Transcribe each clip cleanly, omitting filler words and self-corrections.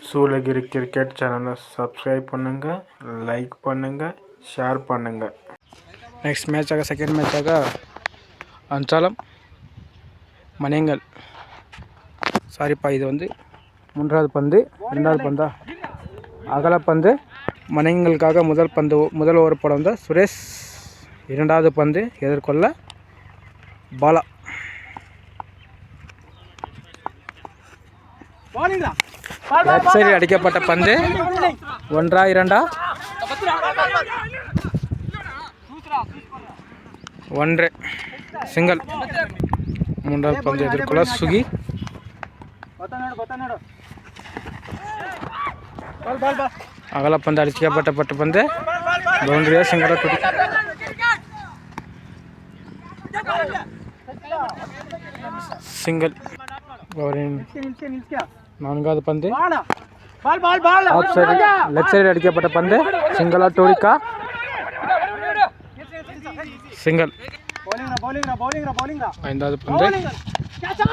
Shoolagiri cricket சேனலை subscribe பண்ணுங்கள், like பண்ணுங்கள், ஷேர் பண்ணுங்கள். நெக்ஸ்ட் மேட்சாக செகண்ட் மேட்சாக அஞ்சாலம் மணியங்கல். சாரிப்பா, இது வந்து மூன்றாவது பந்து. ரெண்டாவது பந்தா அகலப்பந்து. மணியங்களுக்காக முதல் ஓவர் போட வந்த சுரேஷ். இரண்டாவது பந்து எதிர்கொள்ள பாலா. லெஃப்ட் சைடில் அடிக்கப்பட்ட பந்து. 1-2 1 சிங்கிள். மூன்றாவது பந்து எதிர்கொள்ள சுகி. அகலப்பந்து அடிக்கப்பட்ட பந்து பவுண்டரியா சிங்கிளா துடி. சிங்கிள். நான்காவது பந்து லெஃப்ட் சைடு அடிக்கப்பட்ட பந்து சிங்கிளா டோரிக்கா. சிங்கிள். ஐந்தாவது பந்து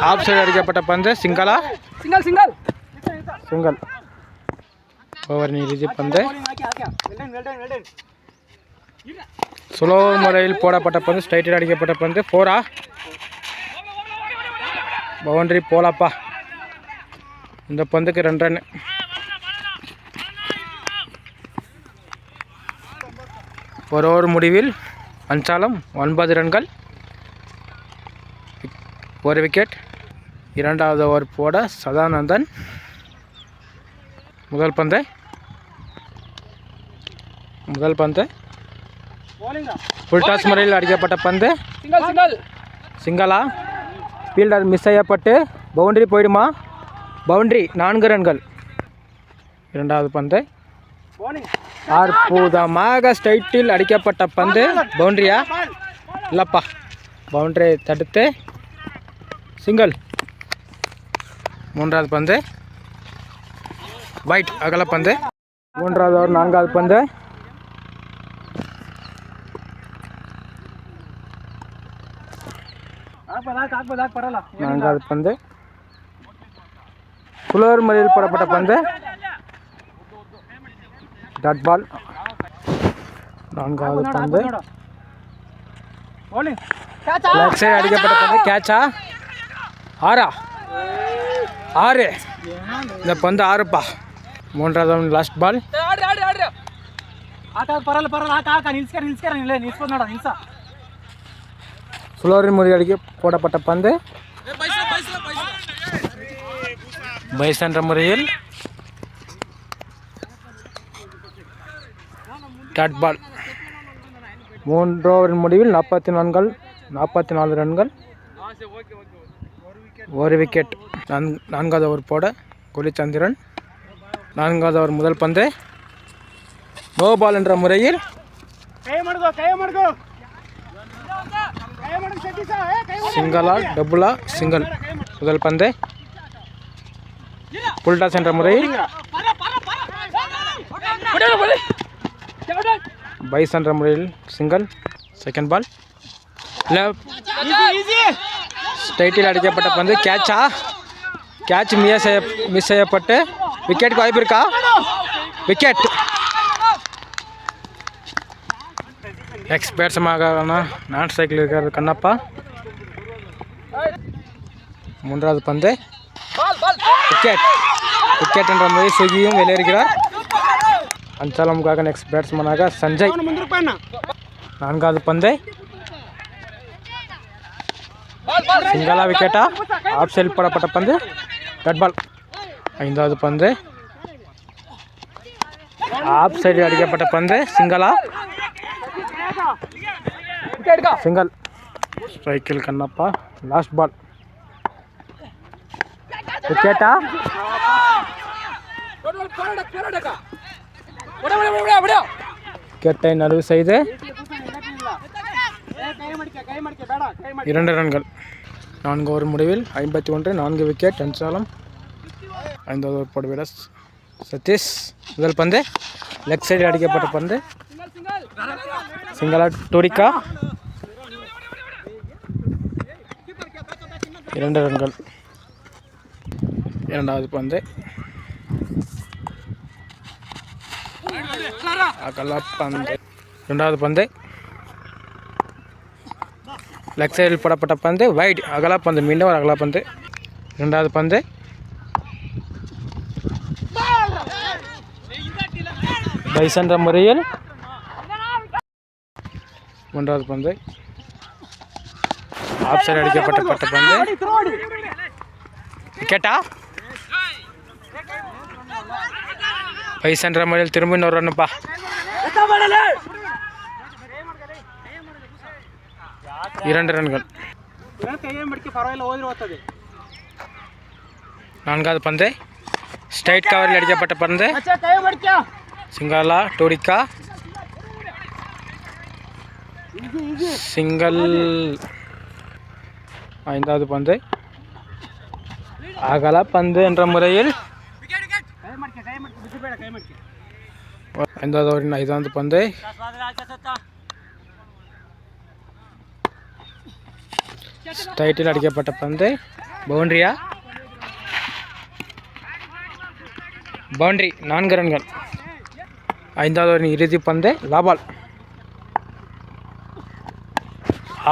ஆஃப் சைடு அடிக்கப்பட்ட பந்து சிங்கிளா. சிங்கிள். ஓவர் இறுதி பந்து. ஸ்லோ முறையில் போடப்பட்ட பந்து ஸ்ட்ரைட்டில் அடிக்கப்பட்ட பந்து 4. பவுண்டரி போலாப்பா. இந்த பந்துக்கு 2 ரன். ஒரு ஓவர் முடிவில் அஞ்சாலம் 9 ரன்கள், 1 விக்கெட். இரண்டாவது ஓவர் போட சதானந்தன். முதல் பந்து ஃபுல் டாஸ் முறையில் அடிக்கப்பட்ட பந்து சிங்களா. ஃபீல்டர் மிஸ் செய்யப்பட்டு பவுண்டரி போயிடுமா? பவுண்டரி 4 ரன்கள். இரண்டாவது பந்து அற்புதமாக ஸ்ட்ரைட்டில் அடிக்கப்பட்ட பந்து. பவுண்டரியா? இல்லைப்பா, பவுண்டரி தடுத்து சிங்கிள். மூன்றாவது பந்து வைட் அகலப்பந்து. மூன்றாவது ஓவர் 4வது பந்து. நான்காவது பந்து புலர் முறையில் போடப்பட்ட பந்து டாட் பால். நான்காவது பந்து லெஃப்ட் சைடு அடிக்கப்பட்ட பந்து கேட்சா. 6. இந்த பந்து 6பா. மூன்றாவது லாஸ்ட் பால். புலோரின் முறையடிக்க போடப்பட்ட பந்து பைஸ் என்ற முறையில் டாட் பால். 3 ஓவரின் முடிவில் 44 ரன்கள், 1 விக்கெட். 4வது ஓவர் போட குலிச்சந்திரன். 4வது ஓவர் முதல் பந்து நோ பால் என்ற முறையில் சிங்களா டபுளா சிங்கிள். முதல் பந்து ஃபுல் டாஸ் என்ற முறையில் பைஸ் என்ற முறையில் சிங்கிள். செகண்ட் பால் ஸ்ட்ரைட்டில் அடிக்கப்பட்ட பந்து கேட்சா. கேட்ச் மிஸ் செய்யப்பட்டு விக்கெட்டுக்கு வாய்ப்பு இருக்கா? விக்கெட். எக்ஸ்பேர்ட்ஸமாக நான் ஸ்ட்ரைக்கில் இருக்கிறது கண்ணப்பா. மூன்றாவது பந்து விக்கெட் என்ற முறையில் சுகியும் வெளியேறுகிறார். அஞ்சாலமுக்காக நெக்ஸ்ட் பேட்ஸ்மேனாக சஞ்சய். 4வது பந்து சிங்களா விக்கெட்டா. ஆஃப் சைட் போடப்பட்ட பந்து டாட் பால். 5வது பந்து ஆஃப் சைடு அடிக்கப்பட்ட பந்து சிங்களா. சிங்கிள். ஸ்ட்ரைக்கில் கண்ணப்பா. Last ball விக்கெட்டா. விக்கெட்டை நழுவு செய்து 2 ரன்கள். 4 ஓவர் முடிவில் 51, 4 விக்கெட். அஞ்சாலம். 5வது ஓவர் போடுவிட சதீஷ். முதல் பந்து லெஃப்ட் சைடில் அடிக்கப்பட்ட பந்து சிங்களா டோரிக்கா. 2 ரன்கள். இரண்டாவது பந்து அகலப்பந்து. இரண்டாவது பந்து லெக் சைடில் போடப்பட்ட பந்து வைட். அகலப்பந்து, மீண்டும் ஒரு அகலப்பந்து. இரண்டாவது பந்து பைஸ் என்ற முறையில். மூன்றாவது பந்து ஆஃப் சைடு அடிக்கப்பட்ட பந்து விக்கெட்டா. பைஸ் என்ற முறையில் திரும்ப இன்னொரு ரன்னுப்பா. இரண்டு ரன்கள். நான்காவது பந்து ஸ்ட்ரைட் கவரில் அடிக்கப்பட்ட பந்து சிங்காலா டோடிக்கா சிங்கல். ஐந்தாவது பந்து அகல பந்து என்ற முறையில். ஐந்தாவது ஓவரின் ஐந்தாவது பந்து ஸ்ட்ரைட்டில் அடிக்கப்பட்ட பந்து பவுண்டரியா. பவுண்டரி, 4 ரன்கள். ஐந்தாவது ஓவரின் இறுதி பந்து லாபால்.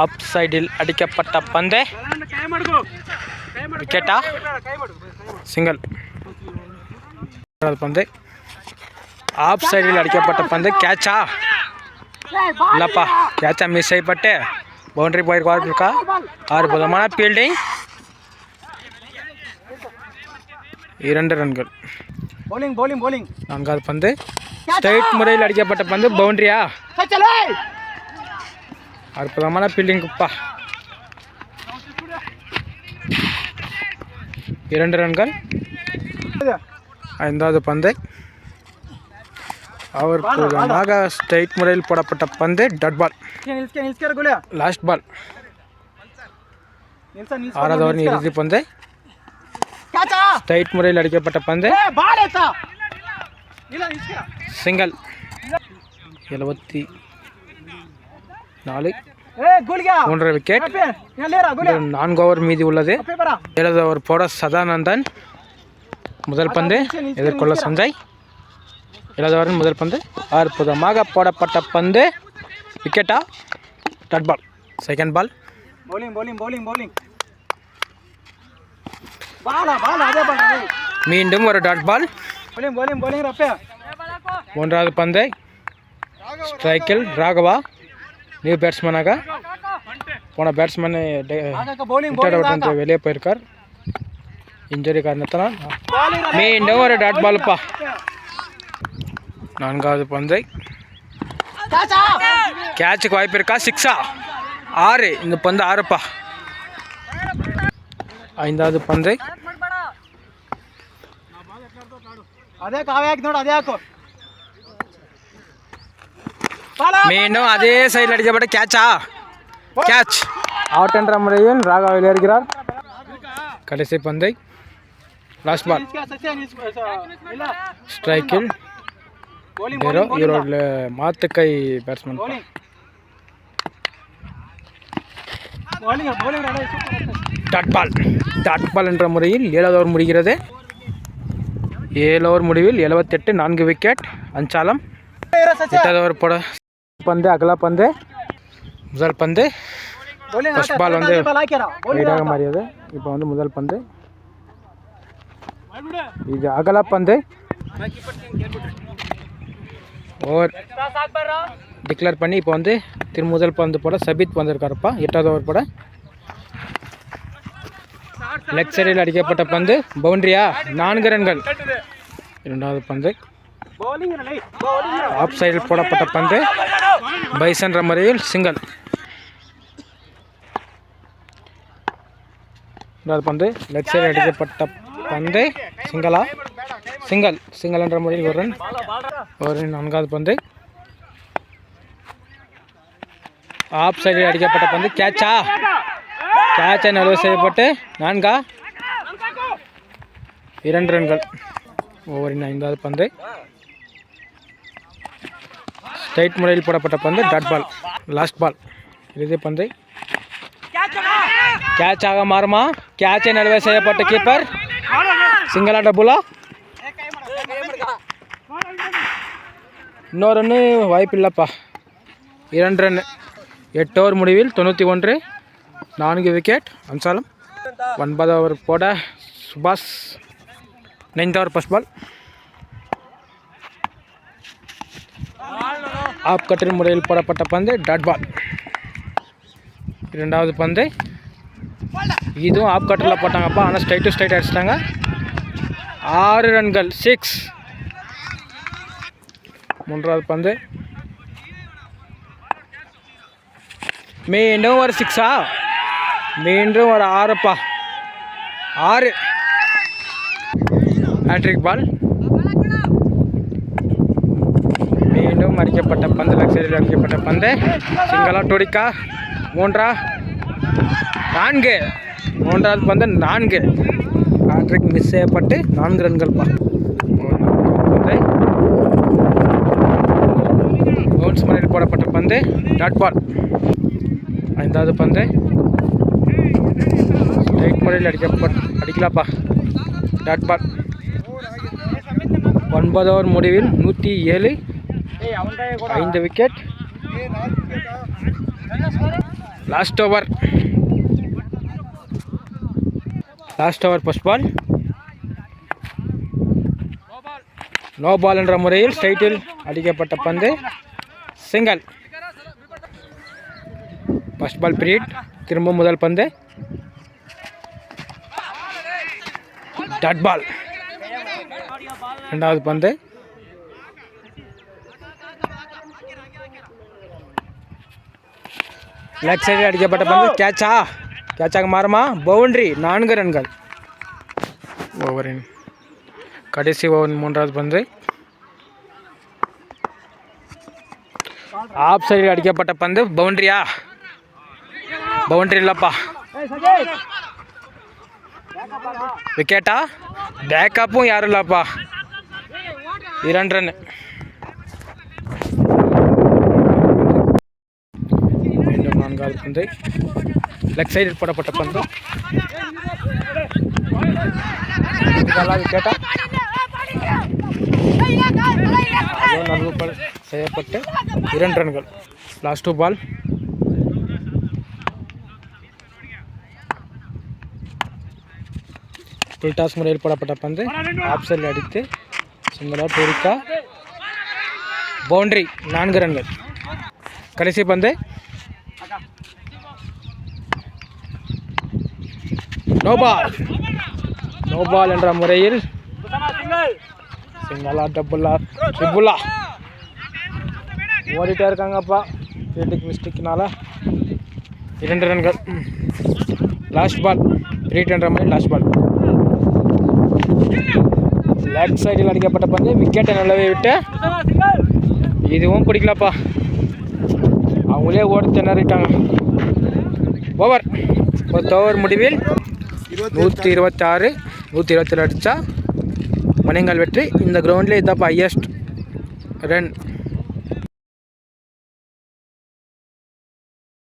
ஆஃப் சைடில் அடிக்கப்பட்ட பந்து விக்கெட்டா, சிங்கல். பந்து ஆஃப் சைடில் அடிக்கப்பட்ட பந்து கேட்சா இல்லப்பா, கேட்சா மிஸ் செய்யப்பட்டு பவுண்டரி போயிருக்கா. அற்புதமான ஃபீல்டிங், 2 ரன்கள். நான்காவது பந்து ஸ்ட்ரைட் முறையில் அடிக்கப்பட்ட பந்து பவுண்டரியா. அற்புதமான ஃபீல்டிங்குப்பா, 2 ரன்கள். ஐந்தாவது பந்து அற்புதமாக ஸ்ட்ரைட் முறையில் போடப்பட்ட பந்து டாட் பால், லாஸ்ட் பால். ஆறாவது ஓவரின் இறுதி பந்து ஸ்ட்ரைட் முறையில் அடிக்கப்பட்ட பந்து சிங்கல். 74, 3 விக்கெட். 4 ஓவர் மீதி உள்ளது. 7வது ஓவர் போட சதானந்தன். முதல் பந்து எதிர்கொள்ள சஞ்சய். 7வது ஓவரின் முதல் பந்து அற்புதமாக போடப்பட்ட பந்து விக்கெட்டா, டாட் பால். செகண்ட் பால் மீண்டும் ஒரு டாட் பால். மூன்றாவது பந்து ஸ்ட்ரைக்கில் ராகவா. நியூ பேட்ஸ்மேனாக போன பேட்ஸ்மேன் வெளியே போயிருக்கார் இன்ஜுரி காரணத்தினால். மீண்டும் ஒரு டாட் பால்ப்பா. நான்காவது பந்து கேட்சுக்கு வாய்ப்பு இருக்கா, 6ஆ 6. இந்த பந்து 6ப்பா. ஐந்தாவது பந்து மீண்டும் அதே சைடில் அடிக்கப்பட்ட கேட்சா, கேட்ச். அவுட் என்ற முறையில் ராகா வெளியேறுகிறார். கடைசி பந்தை லாஸ்ட் பால் ஸ்ட்ரைக்கில் இவரோட மாத்துக்கை பேட்ஸ்மேன். டாட் பால் என்ற முறையில் 7வது ஓவர் முடிகிறது. 7 ஓவர் முடிவில் 78, 4 விக்கெட். அஞ்சாலம். 8வது ஓவர் போட பந்து அகலா பந்து. முதல் பந்து ஃபர்ஸ்ட் பால் வந்து வைடாக மாறியது. இப்போ வந்து முதல் பந்து இது அகலா பந்து. ஓவர் டிக்ளேர் பண்ணி இப்போ வந்து முதல் பந்து போட சபித் வந்திருக்காருப்பா. 8வது ஓவர் போட லெக் சைடில் அடிக்கப்பட்ட பந்து பவுண்டரியா, 4 ரன்கள். 2வது பந்து ஆஃப் சைடில் போடப்பட்ட பந்து பைஸ் என்ற முறையில் சிங்கல். 2வது பந்து லெக் சைடில் அடிக்கப்பட்ட பந்து சிங்களா, சிங்கல் என்ற முறையில் 1 ரன். 4வது பந்து ஆஃப் சைடில் அடிக்கப்பட்ட பந்து கேட்சா நழுவ செய்யப்பட்டு 4ஆ 2 ரன்கள். ஓவரின் 5வது பந்து ஸ்ட்ரைட் முறையில் போடப்பட்ட பந்து டாட் பால், லாஸ்ட் பால். இறுதி பந்து கேட்சாக மாறுமா, கேட்சை நழுவ செய்யப்பட்ட கீப்பர் சிங்களா டபுளா. இன்னொரு ரன்னு வாய்ப்பு இல்லைப்பா. 2 ரன். 8 ஓவர் முடிவில் 91, 4 விக்கெட் அன்சாலம். 9 ஓவர் போட Subash. 9th over first ball. Off cutter முறையில் போடப்பட்ட பந்து டாட் பால். 2வது பந்து இதுவும் ஆப் கட்டரில் போட்டாங்கப்பா. ஆனால் ஸ்ட்ரைட் டு ஸ்ட்ரைட் அடிச்சிட்டாங்க. 6 ரன்கள் 6. 3வது பந்து மீண்டும் ஒரு 6. மீண்டும் ஒரு 6ப்பா. 6 ஹேட்ரிக் பால். மீண்டும் அடிக்கப்பட்ட பந்து லெக் சைடில் அடிக்கப்பட்ட பந்து சிங்களா டொடிக்கா. 3, 4. 3வது பந்து 4. ஹேட்ரிக் மிஸ் செய்யப்பட்டு 4 ரன்கள்ப்பா. பவுன்ஸ் முறையில் போடப்பட்ட பந்து டாட் பால். 5வது பந்து ஸ்ட்ரைட் முறையில் அடிக்கலாப்பா. Dot ball. 9 ஓவர் முடிவில் 107, 5 wicket. Last over first ball. No ball என்ற முறையில் ஸ்ட்ரைட்டில் அடிக்கப்பட்ட பந்து சிங்கிள். First ball period. திரும்ப முதல் பந்து டாட் பால். 2வது பந்து லெக் சைடில் அடிக்கப்பட்ட பந்து கேட்சாக மாறுமா. பவுண்டரி. 4 ரன்கள். ஓவரின் கடைசி ஓவரின் 3வது பந்து ஆப் சைடில் அடிக்கப்பட்ட பந்து பவுண்டரியா. பவுண்டரி இல்லைப்பா. விக்கெட்டா. பேக்கப்பும் யாரும் இல்லைப்பா. 2 ரன். மீண்டும் 4வது பந்து லெக் சைடில் போடப்பட்ட பந்து விக்கெட்டா. நல்வு செய்யப்பட்டு 2 ரன்கள். Last ball. ஃபுல் டாஸ் முறையில் போடப்பட்ட பந்து ஆப் சைடில் அடித்து சிங்களா டொடிக்கா. பவுண்டரி. 4 ரன்கள். கடைசி பந்து நோ பால் என்ற முறையில் சிங்களா ட்ரிபுலா ஓடிட்டே இருக்காங்கப்பா. கிரிட்டிக் மிஸ்டேக்னால 2 ரன்கள். Last ball. 3 என்ற முறையில் லாஸ்ட் பால். லெஃப்ட் சைடில் அடிக்கப்பட்ட பந்து விக்கெட்டை நிலவை விட்டு இதுவும் பிடிக்கலப்பா. அவங்களே ஓடி திணறிட்டாங்க. ஓவர் 10 ஓவர் முடிவில் 126, 127 அடித்தா மணிங்கால் வெற்றி. இந்த கிரவுண்ட்லேயே இதாப்பா ஹையஸ்ட் ரன்.